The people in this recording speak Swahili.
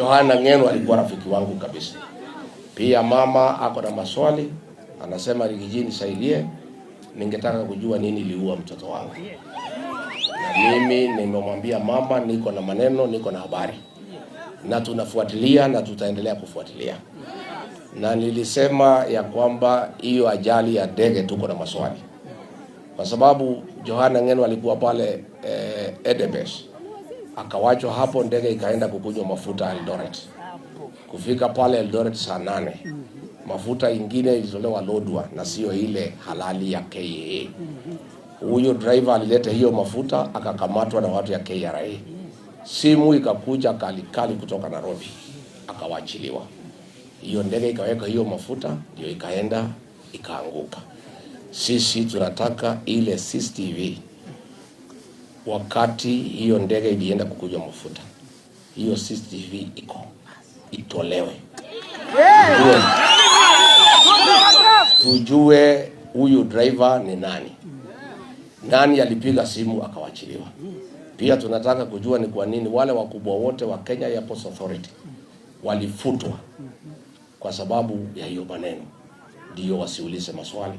Johana Ngeno alikuwa rafiki wangu kabisa. Pia mama ako na maswali, anasema Rigiji nisaidie, ningetaka kujua nini iliua mtoto wangu. Na mimi nimemwambia mama niko na maneno, niko na habari. Na tunafuatilia na tutaendelea kufuatilia. Na nilisema ya kwamba hiyo ajali ya ndege tuko na maswali. Kwa sababu Johana Ngeno alikuwa pale Edebes. Akawachwa hapo, ndege ikaenda kukunywa mafuta Eldoret. Kufika pale Eldoret saa 8. Mafuta ingine ilitolewa Lodwar na sio ile halali ya KAA. Huyo driver alileta hiyo mafuta akakamatwa na watu ya KRA. Simu ikakuja kali kutoka Nairobi, akawachiliwa. Hiyo ndege ikaweka hiyo mafuta, ndio ikaenda ikaanguka. Sisi tunataka ile CCTV wakati hiyo ndege ilienda kukunywa mafuta. Hiyo CCTV itolewe. Tujue huyu driver ni nani. Nani alipiga simu akawachiliwa. Pia tunataka kujua ni kwa nini wale wakubwa wote wa Kenya Airports Authority walifutwa kwa sababu ya hiyo maneno. Ndio wasiulize maswali.